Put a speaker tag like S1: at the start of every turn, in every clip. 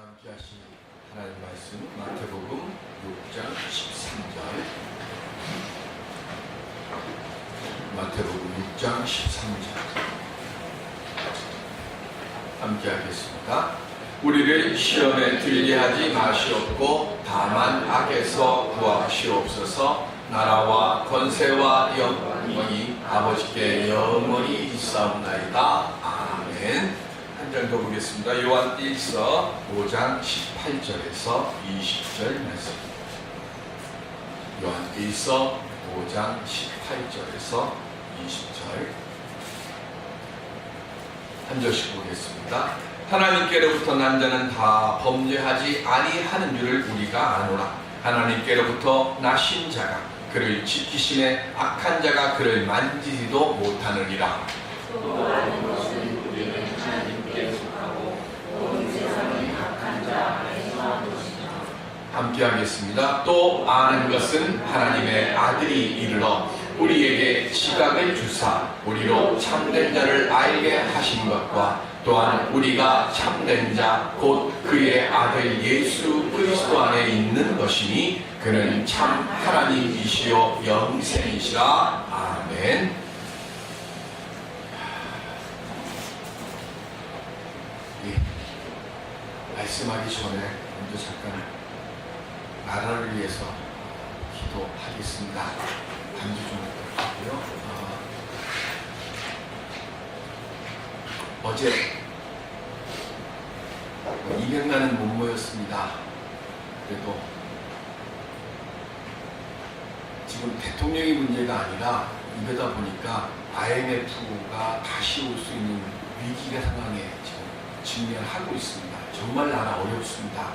S1: 함께 하신 하나님 말씀 마태복음 6장 13절 마태복음 6장 13절 함께 하겠습니다. 우리를 시험에 들게 하지 마시옵고 다만 악에서 구하시옵소서. 나라와 권세와 영광이 아버지께 영원히 있사옵나이다. 아멘. 한 절 더 보겠습니다. 요한 1서 5장 18절에서 20절 말씀. 요한 1서 5장 18절에서 20절 한 절씩 보겠습니다. 하나님께로부터 난 자는 다 범죄하지 아니하는 줄을 우리가 아노라. 하나님께로부터 나신 자가 그를 지키심에 악한 자가 그를 만지지도 못하느니라.
S2: 또 아는 것은 우리는 하나님께 속하고 온 세상이 악한 자 아래서 한 것이라.
S1: 함께 하겠습니다. 또 아는 것은 하나님의 아들이 이르러 우리에게 지각을 주사 우리로 참된 자를 알게 하신 것과 또한 우리가 참된 자 곧 그의 아들 예수 그리스도 안에 있는 것이니 그는 참 하나님이시요 영생이시라. 아멘. 말씀하기 전에 먼저 잠깐 나라를 위해서 기도하겠습니다. 반주 좀 부탁드리고요. 어제 200만은 못 모였습니다. 그래도 지금 대통령이 문제가 아니라 이러다 보니까 IMF가 다시 올 수 있는 위기의 상황에 지금 직면하고 있습니다. 정말 나라 어렵습니다.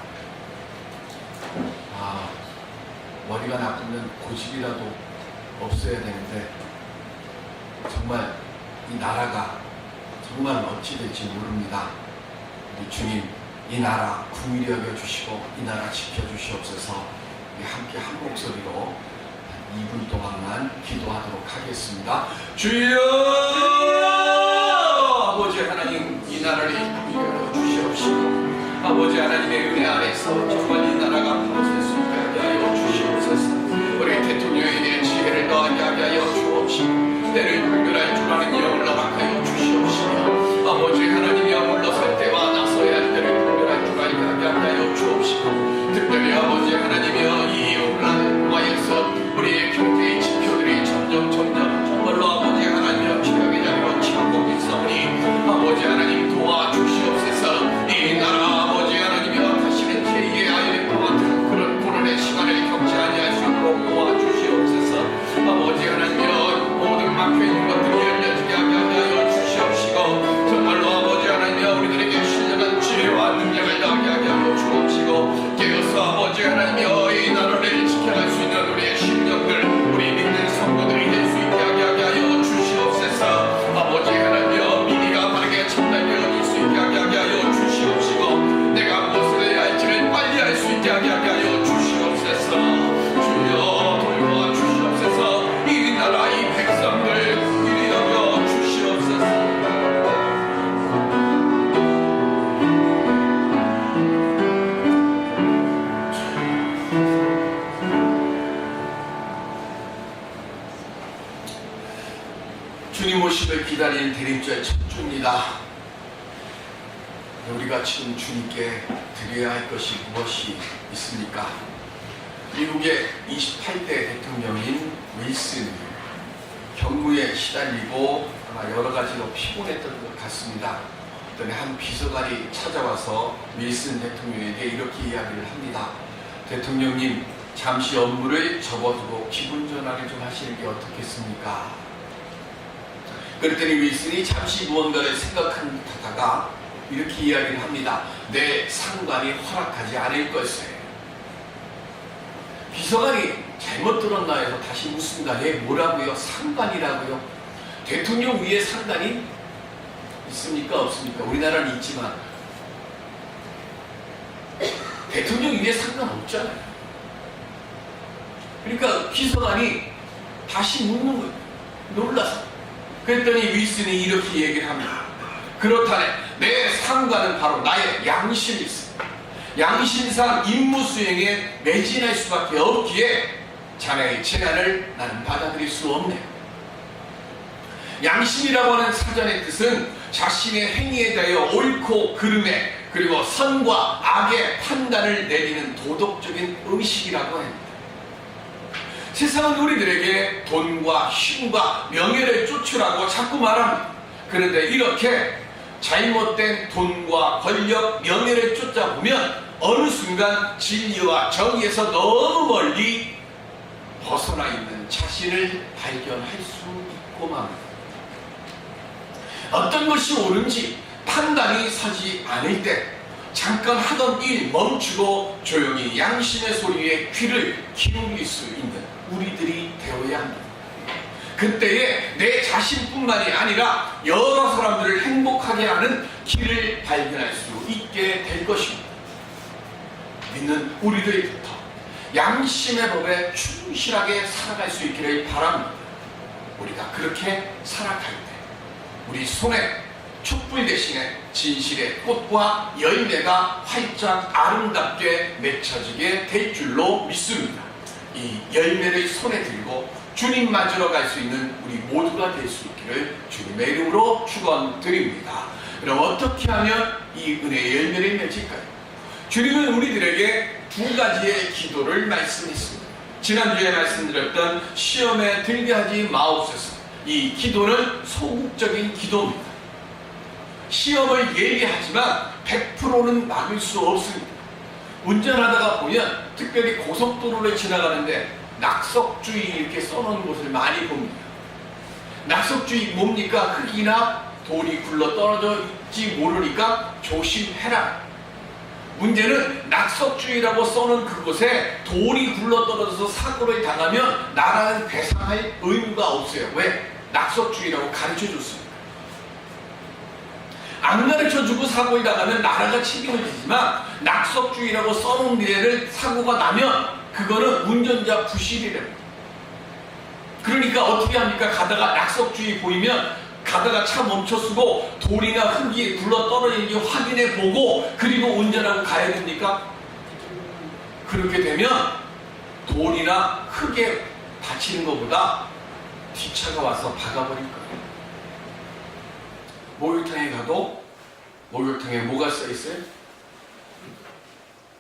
S1: 머리가 나쁘면 고집이라도 없어야 되는데 정말 이 나라가 정말 어찌 될지 모릅니다. 우리 주님 이 나라 긍휼히 여겨주시고 이 나라 지켜주시옵소서. 우리 함께 한 목소리로 2분 동안만 기도하도록 하겠습니다. 주여 아버지 하나님 이 나라를 긍휼히 여겨주시옵시고 아버지 하나님의 은혜 아래서 정말 이 나라가 바로설 수 있게 하여 주시옵소서. 우리 대통령에게 지혜를 더하게 하여 주옵시고 때를 분별할 줄 아는 영을 허락하여 주시옵시고 아버지 하나님이 물러설 때와 나서야 할 때를 분별할 줄 알게 하여 주옵시고 특별히 아버지 하나님이여 이 혼란을 통하여서 우리의 경제의 지표들이 점점 정말로 아버지 하나님이여 최악의 자리로 치닫고 있사오니 아버지 하나님 도와주시옵소서. 이 나라 아버지 하나님이여 다시는 제2의 IMF와 같은 그런 고난의 시간을 겪지 아니할 수 있도록 도와주시옵소서. 아버지 하나님이여 모든 막혀있는 것들이 열려지게 하여 주시옵시고 정말로 아버지 하나님이여 우리들에게 신령한 지혜와 능력을 더하게 하여 주옵시고 깨어서 아버지 하나님이여 이 나라를 지켜갈 수 있는 우리의 심령들 우리 믿는 성도들이 될 수 있게 하게 하여 주시옵소서. 아버지 하나님이여 미리가 바르게 판단되어질 수 있게 하게 하여 주시옵시고 내가 무엇을 해야 할지를 빨리 할 수 있게 하게 하여 주시옵소서. 주여 돌보아 주시옵소서. 이 나라 이 백성들 긍휼히 여겨 주시옵소서. 주님 오심을 기다리는 대림절 첫 주입니다. 우리가 지금 주님께 드려야 할 것이 무엇이 있습니까? 미국의 28대 대통령인 윌슨 경무에 시달리고 아마 여러 가지로 피곤했던 것 같습니다. 어떤 한 비서관이 찾아와서 윌슨 대통령에게 이렇게 이야기를 합니다. 대통령님 잠시 업무를 접어두고 기분 전환을 좀 하시는 게 어떻겠습니까? 그랬더니 윌슨이 잠시 무언가를 생각하다가 이렇게 이야기를 합니다. 내 상관이 허락하지 않을 것을. 비서관이 잘못 들었나 해서 다시 묻습니다. 예, 뭐라고요? 상관이라고요? 대통령 위에 상관이 있습니까? 없습니까? 우리나라는 있지만 대통령 위에 상관 없잖아요. 그러니까 비서관이 다시 묻는 거예요. 놀라서. 그랬더니 윌슨이 이렇게 얘기를 합니다. 그렇다네 내 상관은 바로 나의 양심이 있어. 양심상 임무 수행에 매진할 수밖에 없기에 자네의 제안을 나는 받아들일 수 없네. 양심이라고 하는 사전의 뜻은 자신의 행위에 대하여 옳고 그름에 그리고 선과 악의 판단을 내리는 도덕적인 의식이라고 합니다. 세상은 우리들에게 돈과 힘과 명예를 쫓으라고 자꾸 말합니다. 그런데 이렇게 잘못된 돈과 권력, 명예를 쫓다 보면 어느 순간 진리와 정의에서 너무 멀리 벗어나 있는 자신을 발견할 수 있고 맙니다. 어떤 것이 옳은지 판단이 서지 않을 때 잠깐 하던 일 멈추고 조용히 양심의 소리에 귀를 기울일 수 있는 우리들이 되어야 합니다. 그때에 내 자신뿐만이 아니라 여러 사람들을 행복하게 하는 길을 발견할 수 있게 될 것입니다. 믿는 우리들부터 양심의 법에 충실하게 살아갈 수 있기를 바랍니다. 우리가 그렇게 살아갈 때 우리 손에 촛불 대신에 진실의 꽃과 열매가 활짝 아름답게 맺혀지게 될 줄로 믿습니다. 이 열매를 손에 들고 주님 맞으러 갈 수 있는 우리 모두가 될 수 있기를 주님의 이름으로 축원드립니다. 그럼 어떻게 하면 이 은혜의 열매를 맺을까요? 주님은 우리들에게 두 가지의 기도를 말씀했습니다. 지난주에 말씀드렸던 시험에 들게 하지 마옵소서. 이 기도는 소극적인 기도입니다. 시험을 예비하지만 100%는 막을 수 없습니다. 운전하다가 보면 특별히 고속도로를 지나가는데 낙석주의 이렇게 써놓은 곳을 많이 봅니다. 낙석주의 뭡니까? 흙이나 돌이 굴러 떨어져 있지 모르니까 조심해라. 문제는 낙석주의라고 써놓은 그곳에 돌이 굴러 떨어져서 사고를 당하면 나라는 배상할 의무가 없어요. 왜? 낙석주의라고 가르쳐줬습니다. 안 가르쳐주고 사고를 당하면 나라가 책임을 지지만 낙석주의라고 써놓은 데를 사고가 나면 그거는 운전자 부실이랍니다. 그러니까 어떻게 합니까? 가다가 낙석주의 보이면 가다가 차 멈춰서고 돌이나 흙이 굴러 떨어지는지 확인해 보고 그리고 운전하고 가야 됩니까? 그렇게 되면 돌이나 흙에 다치는 것보다 뒷차가 와서 박아버릴 거예요. 목욕탕에 가도 목욕탕에 뭐가 써있어요?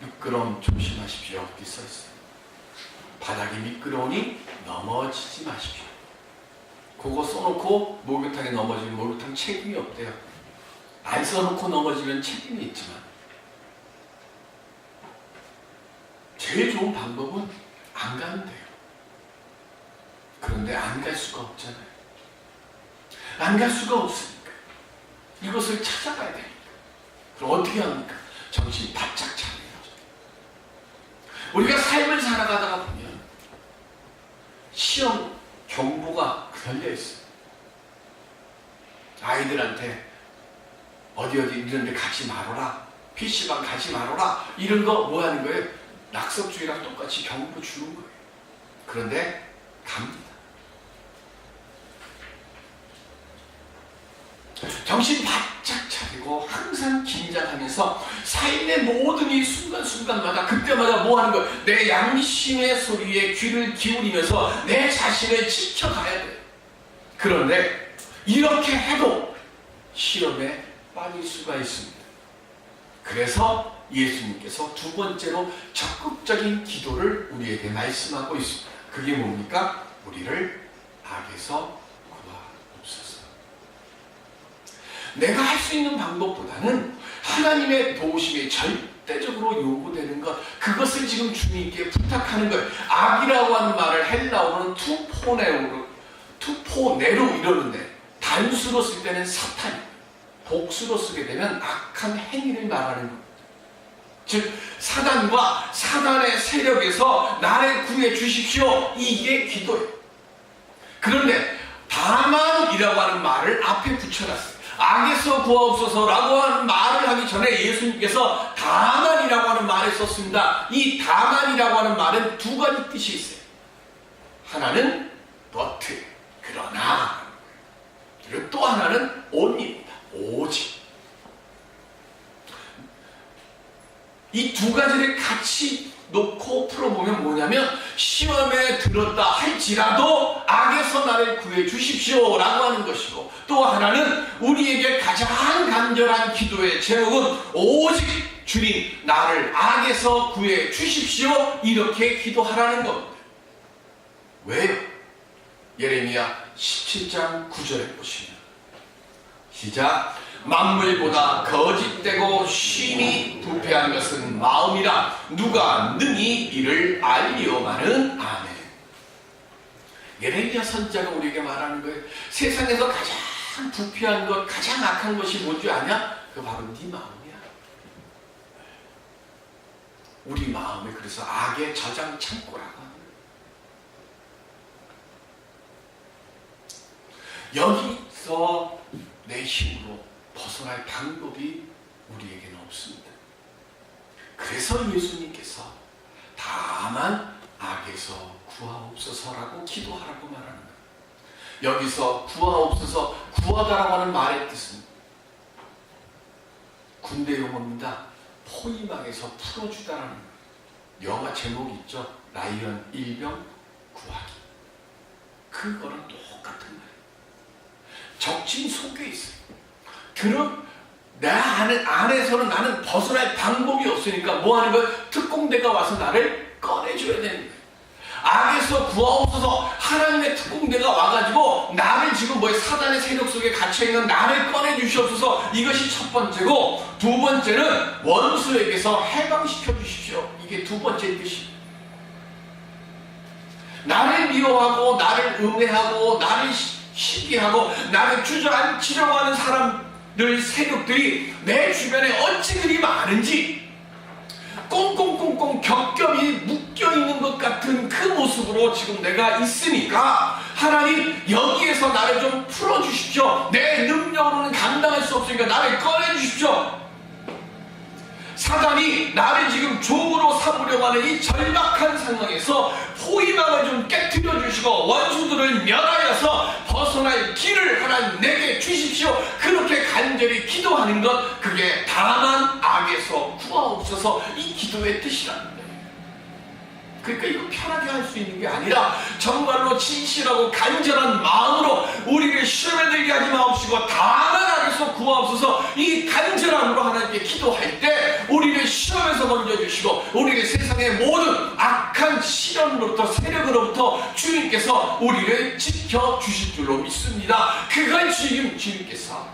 S1: 미끄럼 조심하십시오. 이렇게 써있어요. 바닥이 미끄러우니 넘어지지 마십시오. 그거 써놓고 목욕탕에 넘어지면 목욕탕 책임이 없대요. 안 써놓고 넘어지면 책임이 있지만 제일 좋은 방법은 안 가면 돼요. 그런데 안 갈 수가 없잖아요. 안 갈 수가 없으니까 이것을 찾아가야 됩니다. 그럼 어떻게 합니까? 정신 바짝 차려요. 우리가 삶을 살아가다가 보면 시험 경보가 걸려있어요. 아이들한테 어디 이런 데 가지 말아라, PC방 가지 말아라, 이런 거 뭐 하는 거예요? 낙석주의랑 똑같이 경보 주는 거예요. 그런데 갑니다. 정신 바짝 차리고 항상 긴장하면서 삶의 모든 이 순간순간마다 그때마다 뭐 하는 거예요? 내 양심의 소리에 귀를 기울이면서 내 자신을 지켜가야 돼요. 그런데 이렇게 해도 시험에 빠질 수가 있습니다. 그래서 예수님께서 두 번째로 적극적인 기도를 우리에게 말씀하고 있습니다. 그게 뭡니까? 우리를 악에서 구하옵소서. 내가 할 수 있는 방법보다는 하나님의 도우심이 절대적으로 요구되는 것, 그것을 지금 주님께 부탁하는 거예요. 악이라고 하는 말을 헬라어로는 투포네로 이러는데 단수로 쓸 때는 사탄, 복수로 쓰게 되면 악한 행위를 말하는 겁니다. 즉 사단과 사단의 세력에서 나를 구해 주십시오. 이게 기도예요. 그런데 다만이라고 하는 말을 앞에 붙여놨어요. 악에서 구하옵소서라고 하는 말을 하기 전에 예수님께서 다만이라고 하는 말을 썼습니다. 이 다만이라고 하는 말은 두 가지 뜻이 있어요. 하나는 but, 그러나, 그리고 또 하나는 only입니다. 오직. 이 두 가지를 같이 놓고 풀어보면 뭐냐면, 시험에 들었다 할지라도 악에서 나를 구해 주십시오 라고 하는 것이고, 또 하나는 우리에게 가장 간절한 기도의 제목은 오직 주님 나를 악에서 구해 주십시오 이렇게 기도하라는 겁니다. 왜요? 예레미야 17장 9절에 보시면 시작. 만물보다 거짓되고 심히 부패한 것은 마음이라 누가 능히 이를 알리오마는. 아멘. 예레미야 선지자가 우리에게 말하는 거예요. 세상에서 가장 부패한 것, 가장 악한 것이 뭔지 아냐? 그 바로 네 마음이야. 우리 마음에 그래서 악의 저장 창고라고 합니다. 여기서 내 힘으로 벗어날 방법이 우리에게는 없습니다. 그래서 예수님께서 다만 악에서 구하옵소서라고 기도하라고 말하는 거예요. 여기서 구하옵소서, 구하다라고 하는 말의 뜻은 군대 용어입니다. 포위망에서 풀어주다라는 거예요. 영화 제목이 있죠. 라이언 일병 구하기. 그거랑 똑같은 말이에요. 적진 속에 있어요. 내 안에서는 나는 벗어날 방법이 없으니까 뭐 하는 거예요? 특공대가 와서 나를 꺼내줘야 되는 거예요. 악에서 구하옵소서, 하나님의 특공대가 와가지고 나를 지금 사단의 세력 속에 갇혀있는 나를 꺼내주시옵소서. 이것이 첫 번째고, 두 번째는 원수에게서 해방시켜 주십시오. 이게 두 번째 뜻이에요. 나를 미워하고 나를 음해하고 나를 시기하고 나를 주저앉히려고 하는 사람들, 세력들이 내 주변에 어찌 그리 많은지 꽁꽁꽁꽁 겹겹이 묶여있는 것 같은 그 모습으로 지금 내가 있으니까 하나님 여기에서 나를 좀 풀어주십시오. 내 능력으로는 감당할 수 없으니까 나를 꺼내주십시오. 사단이 나를 지금 종으로 삼으려고 하는 이 절박한 상황에서 포위망을 좀 깨트려 주시고 원수들을 멸하여서 벗어날 길을 하나님 내게 주십시오. 그렇게 간절히 기도하는 것, 그게 다만 악에서 구하옵소서, 이 기도의 뜻이라는 거예요. 그러니까 이거 편하게 할 수 있는 게 아니라 정말로 진실하고 간절한 마음으로 우리를 시험에 들게 하지 마옵시고 다만 악에서 구하옵소서, 이 간절함으로 하나님께 기도할 때 우리를 시험에서 건져주시고 우리를 세상의 모든 악한 시련으로부터, 세력으로부터 주님께서 우리를 지켜주실 줄로 믿습니다. 그걸 지금 주님께서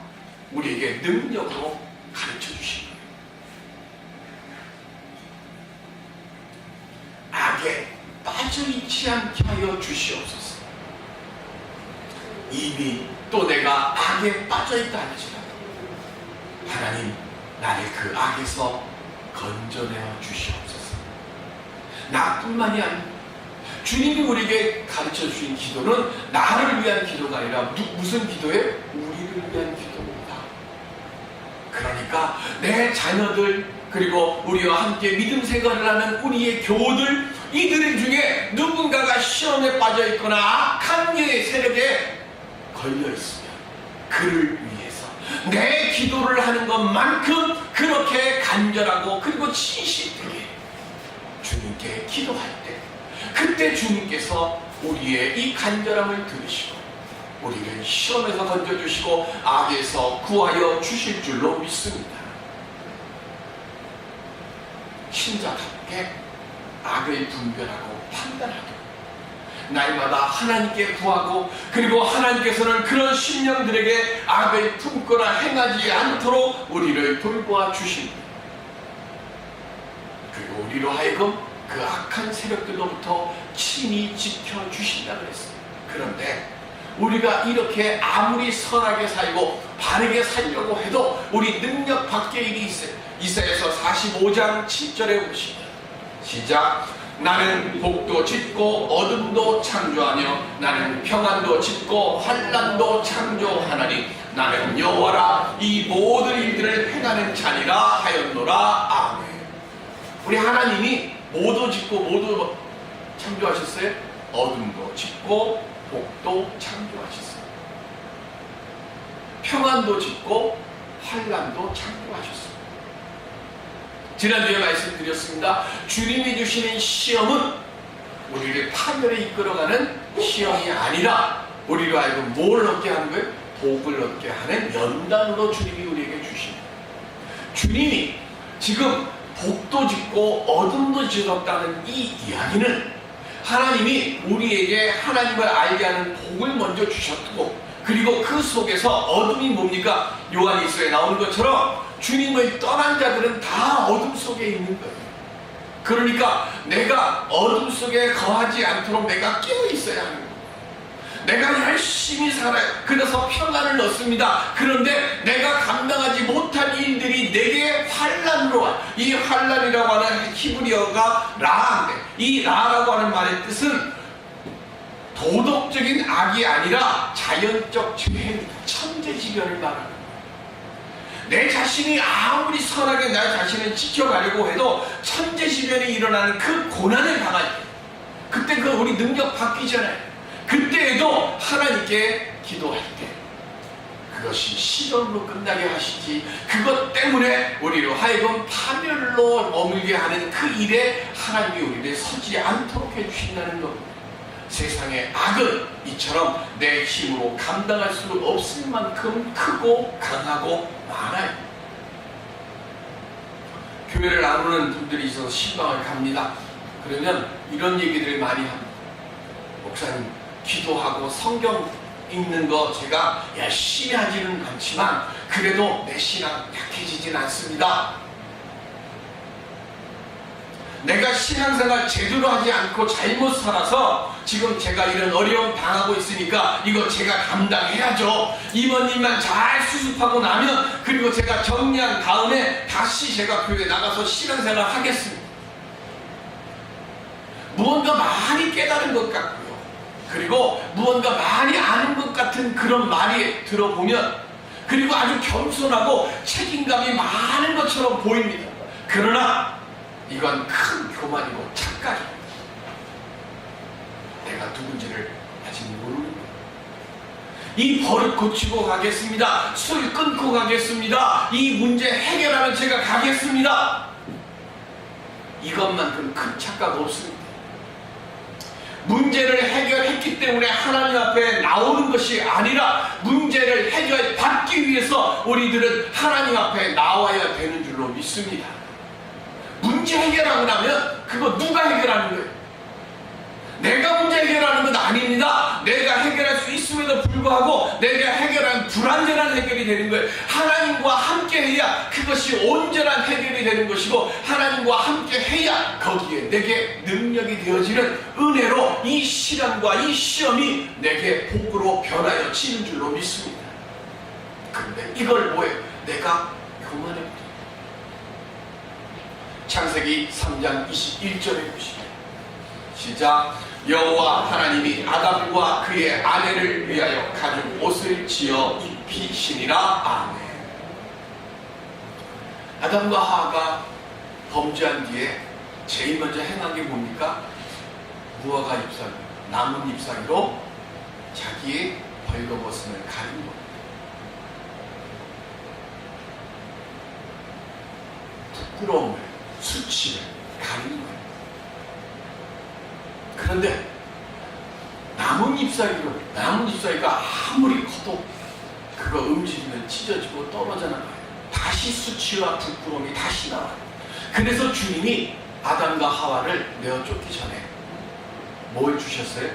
S1: 우리에게 능력으로 가르쳐 주신 거예요. 악에 빠져있지 않게 하여 주시옵소서. 이미 또 내가 악에 빠져있다 할지라도 하나님 나를 그 악에서 건져내어 주시옵소서. 나뿐만이 아니라 주님이 우리에게 가르쳐 주신 기도는 나를 위한 기도가 아니라 무슨 기도예요? 우리를 위한 기도입니다. 그러니까 내 자녀들, 그리고 우리와 함께 믿음 생활을 하는 우리의 교우들, 이들 중에 누군가가 시험에 빠져 있거나 악한 의 세력에 걸려 있으면 그를 위해서 내 기도를 하는 것만큼 그렇게 간절하고 그리고 진실되게 주님께 기도할 때, 그때 주님께서 우리의 이 간절함을 들으시고 우리를 시험에서 건져주시고 악에서 구하여 주실 줄로 믿습니다. 신자답게 악을 분별하고 판단하고 날마다 하나님께 구하고, 그리고 하나님께서는 그런 심령들에게 악을 품거나 행하지 않도록 우리를 돌보아 주십니다. 그리고 우리로 하여금 그 악한 세력들로부터 친히 지켜주신다 그랬어요. 그런데 우리가 이렇게 아무리 선하게 살고 바르게 살려고 해도 우리 능력 밖의 일이 있어요. 이사야서 45장 7절에 보시면 시작. 나는 복도 짓고 어둠도 창조하며 나는 평안도 짓고 환난도 창조하나니 나는 여호와라 이 모든 일들을 행하는 자니라 하였노라. 아멘. 우리 하나님이 뭐도 짓고 뭐도 창조하셨어요? 어둠도 짓고 복도 창조하셨어요. 평안도 짓고 환난도 창조하셨어요. 지난주에 말씀드렸습니다. 주님이 주시는 시험은 우리를 파멸에 이끌어가는 시험이 아니라 우리로 하여금 뭘 얻게 하는 거예요? 복을 얻게 하는 연단으로 주님이 우리에게 주십니다. 주님이 지금 복도 짓고 어둠도 지었다는 이 이야기는 하나님이 우리에게 하나님을 알게 하는 복을 먼저 주셨고, 그리고 그 속에서 어둠이 뭡니까? 요한일서에 나오는 것처럼 주님을 떠난 자들은 다 어둠 속에 있는 거예요. 그러니까 내가 어둠 속에 거하지 않도록 내가 깨어 있어야 하는 거예요. 내가 열심히 살아요. 그래서 평안을 얻습니다. 그런데 내가 감당하지 못한 일들이 내게 환난으로 와. 이 환난이라고 하는 히브리어가 라인데, 이 라라고 하는 말의 뜻은 도덕적인 악이 아니라 자연적 죄입니다. 천재지변을 말하는 거예요. 내 자신이 아무리 선하게 나 자신을 지켜가려고 해도 천재지변이 일어나는 그 고난을 당할 때, 그때 그 우리 능력 바뀌잖아요. 그때에도 하나님께 기도할 때 그것이 시련으로 끝나게 하시지, 그것 때문에 우리로 하여금 파멸로 머물게 하는 그 일에 하나님이 우리를 서지 않도록 해주신다는 겁니다. 세상의 악은 이처럼 내 힘으로 감당할 수 없을 만큼 크고 강하고 많아요. 교회를 나누는 분들이 있어서 신방을 갑니다. 그러면 이런 얘기들을 많이 합니다. 목사님, 기도하고 성경 읽는 거 제가 열심히 하지는 않지만 그래도 내 신앙 약해지진 않습니다. 내가 신앙생활 제대로 하지 않고 잘못 살아서 지금 제가 이런 어려움 당하고 있으니까 이거 제가 감당해야죠. 이모님만 잘 수습하고 나면, 그리고 제가 정리한 다음에 다시 제가 교회에 나가서 신앙생활 하겠습니다. 무언가 많이 깨달은 것 같고요, 그리고 무언가 많이 아는 것 같은 그런 말이 들어보면, 그리고 아주 겸손하고 책임감이 많은 것처럼 보입니다. 그러나 이건 큰 교만이고 착각입니다. 내가 누군지를 아직 모르는 거예요. 이 버릇 고치고 가겠습니다. 술 끊고 가겠습니다. 이 문제 해결하면 제가 가겠습니다. 이것만큼 큰 착각 없습니다. 문제를 해결했기 때문에 하나님 앞에 나오는 것이 아니라 문제를 해결받기 위해서 우리들은 하나님 앞에 나와야 되는 줄로 믿습니다. 문제 해결하고 나면 그거 누가 해결하는 거예요? 내가 문제 해결하는 건 아닙니다. 내가 해결할 수 있음에도 불구하고 내가 해결한 불완전한 해결이 되는 거예요. 하나님과 함께 해야 그것이 온전한 해결이 되는 것이고, 하나님과 함께 해야 거기에 내게 능력이 되어지는 은혜로 이 시련과 이 시험이 내게 복으로 변하여지는 줄로 믿습니다. 그런데 이걸 뭐예요? 내가 교만해. 창세기 3장 21절에 보시면 시작. 여호와 하나님이 아담과 그의 아내를 위하여 가죽 옷을 지어 입히시니라. 아멘. 아담과 하와가 범죄한 뒤에 제일 먼저 행한 게 뭡니까? 무화과 잎사귀, 나뭇 잎사귀로 자기의 벌거벗음을 가린 겁니다. 부끄러움을, 수치를 가린 거예요. 그런데 나뭇잎사귀가 아무리 커도 그거 움직이면 찢어지고 떨어져 나가요. 다시 수치와 부끄러움이 다시 나와요. 그래서 주님이 아담과 하와를 내어 쫓기 전에 뭘 주셨어요?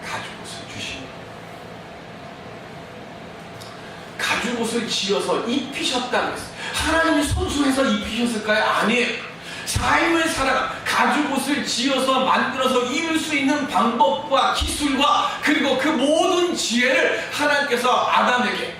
S1: 가죽옷을 주십니다. 가죽옷을 지어서 입히셨다는 것은 하나님이 손수해서 입히셨을까요? 아니에요. 삶을 살아가 가죽옷을 지어서 만들어서 입을 수 있는 방법과 기술과 그리고 그 모든 지혜를 하나님께서 아담에게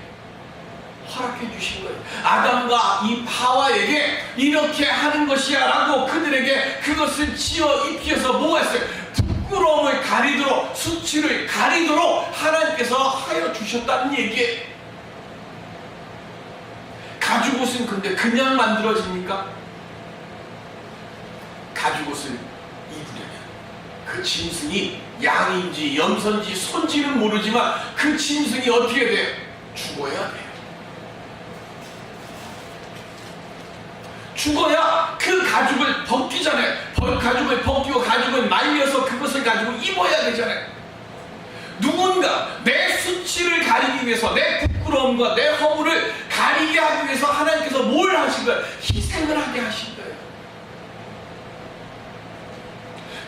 S1: 허락해 주신 거예요. 아담과 이 하와에게 이렇게 하는 것이야 라고 그들에게 그것을 지어 입혀서 뭐 했어요? 부끄러움을 가리도록, 수치를 가리도록 하나님께서 하여 주셨다는 얘기예요. 가죽옷은 근데 그냥 만들어집니까? 가죽옷을 입으려면 그 짐승이 양인지 염소인지 손지는 모르지만 그 짐승이 어떻게 돼요? 죽어야 돼요. 죽어야 가죽을 벗기 전에 가죽을 벗기고 가죽을 말려서 그것을 가지고 입어야 되잖아요. 누군가 내 수치를 가리기 위해서, 내 부끄러움과 내 허물을 가리게 하기 위해서 하나님께서 뭘 하신 거예요? 희생을 하게 하신 거예요.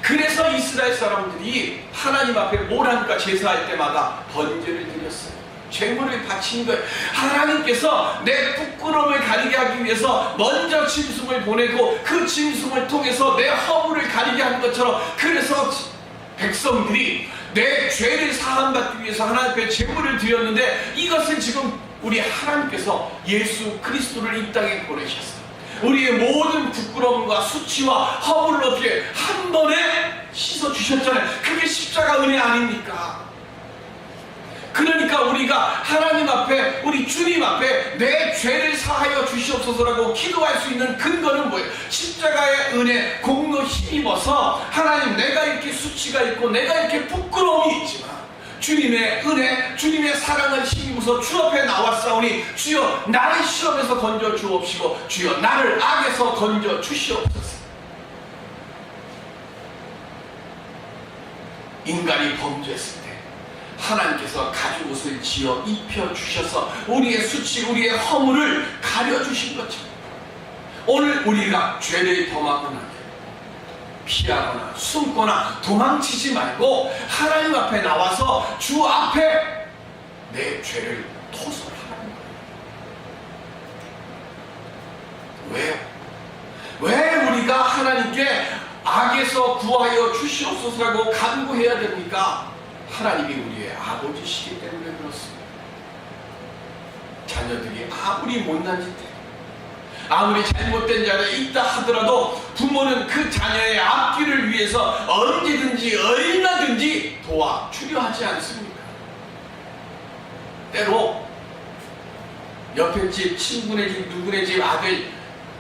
S1: 그래서 이스라엘 사람들이 하나님 앞에 뭘 합니까? 제사할 때마다 번제를 드렸어요. 제물을 바친 거예요. 하나님께서 내 부끄러움을 가리게 하기 위해서 먼저 짐승을 보내고 그 짐승을 통해서 내 허물을 가리게 하는 것처럼, 그래서 백성들이 내 죄를 사함받기 위해서 하나님 앞에 제물을 드렸는데, 이것을 지금 우리 하나님께서 예수 그리스도를 이 땅에 보내셨어요. 우리의 모든 부끄러움과 수치와 허물을 어떻게 한 번에 씻어주셨잖아요. 그게 십자가 은혜 아닙니까? 그러니까 우리가 하나님 앞에, 우리 주님 앞에 내 죄를 사하여 주시옵소서라고 기도할 수 있는 근거는 뭐예요? 십자가의 은혜, 공로 힘입어서 하나님, 내가 이렇게 수치가 있고 내가 이렇게 부끄러움이 있지만 주님의 은혜, 주님의 사랑을 힘입어서 주 앞에 나왔사오니 주여 나를 시험에서 건져 주옵시고 주여 나를 악에서 건져 주시옵소서. 인간이 범죄했을 때 하나님께서 가죽 옷을 지어 입혀주셔서 우리의 수치, 우리의 허물을 가려주신 것처럼, 오늘 우리가 죄를 범하거나 피하거나 숨거나 도망치지 말고 하나님 앞에 나와서 주 앞에 내 죄를 토설하는 거예요. 왜요? 왜 우리가 하나님께 악에서 구하여 주시옵소서라고 간구해야 됩니까? 하나님이 우리의 아버지시기 때문에 그렇습니다. 자녀들이 아무리 못난 짓 해도, 아무리 잘못된 자리에 있다 하더라도 부모는 그 자녀의 앞길을 위해서 언제든지 얼마든지 도와주려 하지 않습니까? 때로 옆에 집, 친구네 집, 누구네 집 아들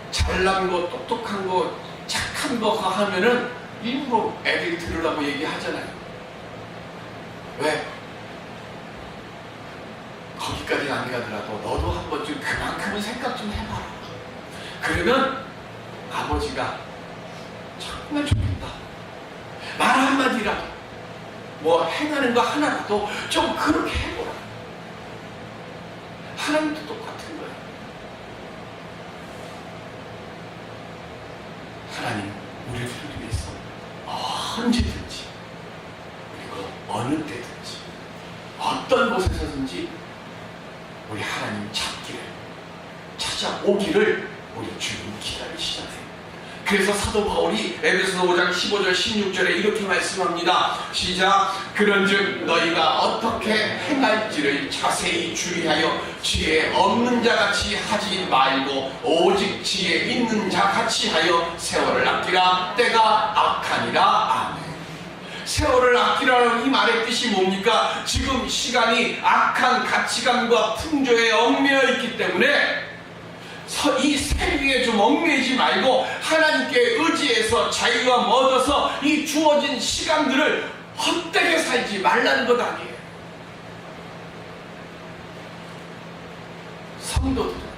S1: 잘난 거, 똑똑한 거, 착한 거 하면은 일부러 애들이 들으라고 얘기하잖아요. 왜? 거기까지는 안 가더라도 너도 한 번쯤 그만큼은 생각 좀 해봐라. 그러면 아버지가 정말 좋겠다. 말 한마디라도, 뭐 행하는 거 하나라도 좀 그렇게 해보라. 하나님도 똑같은 거예요. 하나님 우리를 위해서 언제든지, 그리고 어느 때든지, 어떤 곳에서든지 우리 하나님 찾아오기를 우리 주님 기다리시잖아요. 그래서 사도 바울이 에베소서 5장 15절 16절에 이렇게 말씀합니다. 시작. 그런즉 너희가 어떻게 행할지를 자세히 주의하여 지혜 없는 자같이 하지 말고 오직 지혜 있는 자같이 하여 세월을 아끼라. 때가 악하니라. 아멘. 세월을 아끼라는 이 말의 뜻이 뭡니까? 지금 시간이 악한 가치관과 풍조에 얽매여 있기 때문에 이 세계에 좀 얽매이지 말고 하나님께 의지해서 자유와 얻어서 이 주어진 시간들을 헛되게 살지 말라는 것 아니에요. 성도들은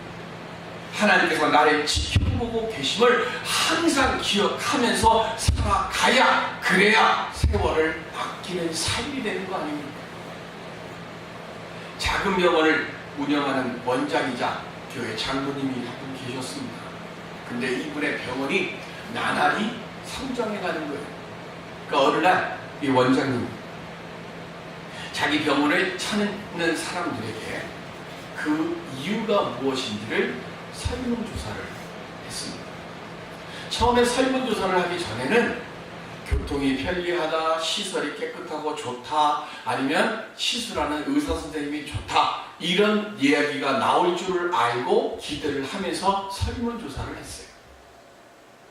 S1: 하나님께서 나를 지켜보고 계심을 항상 기억하면서 살아가야, 그래야 세월을 아끼는 삶이 되는 거 아닙니까? 작은 병원을 운영하는 원장이자 교회 장로님이 한 분 계셨습니다. 근데 이분의 병원이 나날이 성장해 가는 거예요. 그러니까 어느 날 이 원장님 자기 병원을 찾는 사람들에게 그 이유가 무엇인지를 설문조사를 했습니다. 처음에 설문조사를 하기 전에는 교통이 편리하다, 시설이 깨끗하고 좋다, 아니면 시술하는 의사 선생님이 좋다, 이런 이야기가 나올 줄을 알고 기대를 하면서 설문조사를 했어요.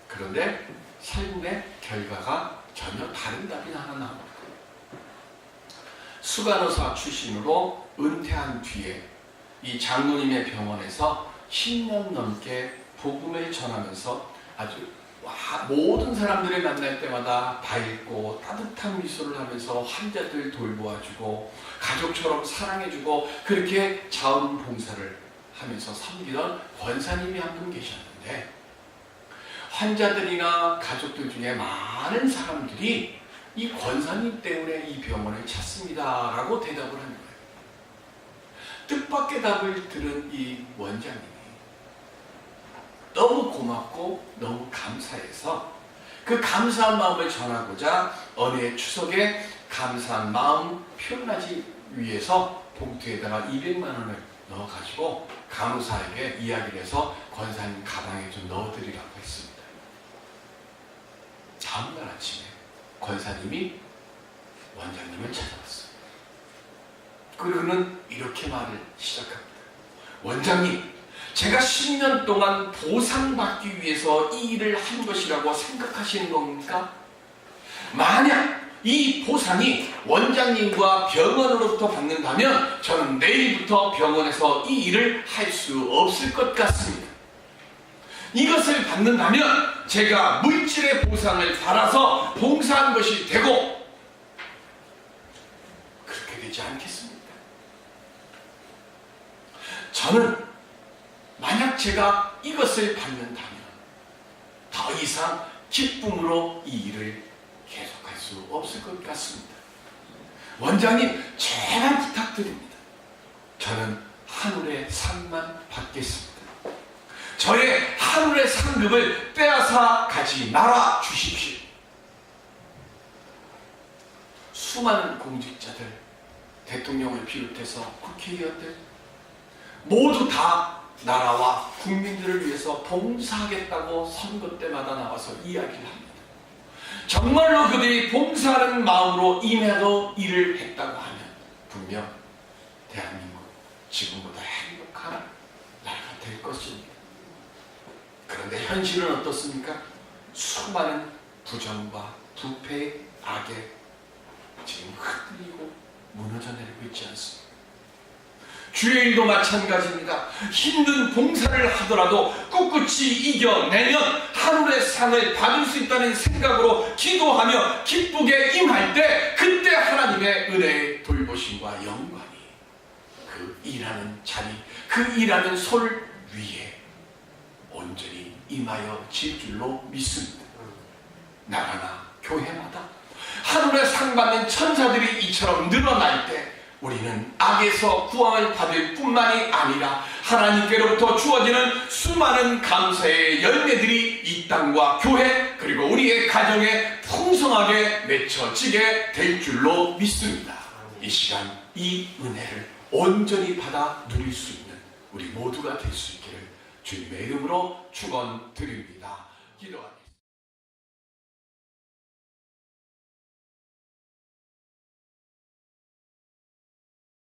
S1: 그런데 설문의 결과가 전혀 다른 답이 하나 나옵니다. 수간호사 출신으로 은퇴한 뒤에 이 장로님의 병원에서 10년 넘게 복음을 전하면서 아주 모든 사람들을 만날 때마다 밝고 따뜻한 미소를 하면서 환자들 돌보아주고 가족처럼 사랑해주고 그렇게 자원봉사를 하면서 섬기던 권사님이 한 분 계셨는데, 환자들이나 가족들 중에 많은 사람들이 이 권사님 때문에 이 병원을 찾습니다 라고 대답을 하는 거예요. 뜻밖의 답을 들은 이 원장님이 너무 고맙고 너무 감사해서 그 감사한 마음을 전하고자 어느 추석에 감사한 마음 표현하기 위해서 봉투에다가 200만 원을 넣어가지고 간호사에게 이야기를 해서 권사님 가방에 좀 넣어드리라고 했습니다. 다음날 아침에 권사님이 원장님을 찾아왔어요. 그는 이렇게 말을 시작합니다. 원장님, 제가 10년 동안 보상받기 위해서 이 일을 한 것이라고 생각하시는 겁니까? 만약 이 보상이 원장님과 병원으로부터 받는다면 저는 내일부터 병원에서 이 일을 할 수 없을 것 같습니다. 이것을 받는다면 제가 물질의 보상을 받아서 봉사한 것이 되고 그렇게 되지 않겠습니까? 저는 만약 제가 이것을 받는다면 더 이상 기쁨으로 이 일을 계속할 수 없을 것 같습니다. 원장님, 제발 부탁드립니다. 저는 하늘의 상만 받겠습니다. 저의 하늘의 상급을 빼앗아 가지 말아 주십시오. 수많은 공직자들, 대통령을 비롯해서 국회의원들 모두 다 나라와 국민들을 위해서 봉사하겠다고 선거 때마다 나와서 이야기를 합니다. 정말로 그들이 봉사하는 마음으로 임해도 일을 했다고 하면 분명 대한민국 지금보다 행복한 나라가 될 것입니다. 그런데 현실은 어떻습니까? 수많은 부정과 부패의 악에 지금 흔들리고 무너져 내리고 있지 않습니까? 주의 일도 마찬가지입니다. 힘든 봉사를 하더라도 꿋꿋이 이겨내면 하늘의 상을 받을 수 있다는 생각으로 기도하며 기쁘게 임할 때 그때 하나님의 은혜의 돌보심과 영광이 그 일하는 자리, 그 일하는 솔 위에 온전히 임하여 질 줄로 믿습니다. 나라나 교회마다 하늘의 상 받는 천사들이 이처럼 늘어날 때 우리는 악에서 구원을 받을 뿐만이 아니라 하나님께로부터 주어지는 수많은 감사의 열매들이 이 땅과 교회 그리고 우리의 가정에 풍성하게 맺혀지게 될 줄로 믿습니다. 이 시간 이 은혜를 온전히 받아 누릴 수 있는 우리 모두가 될 수 있기를 주님의 이름으로 축원드립니다. 기도합니다.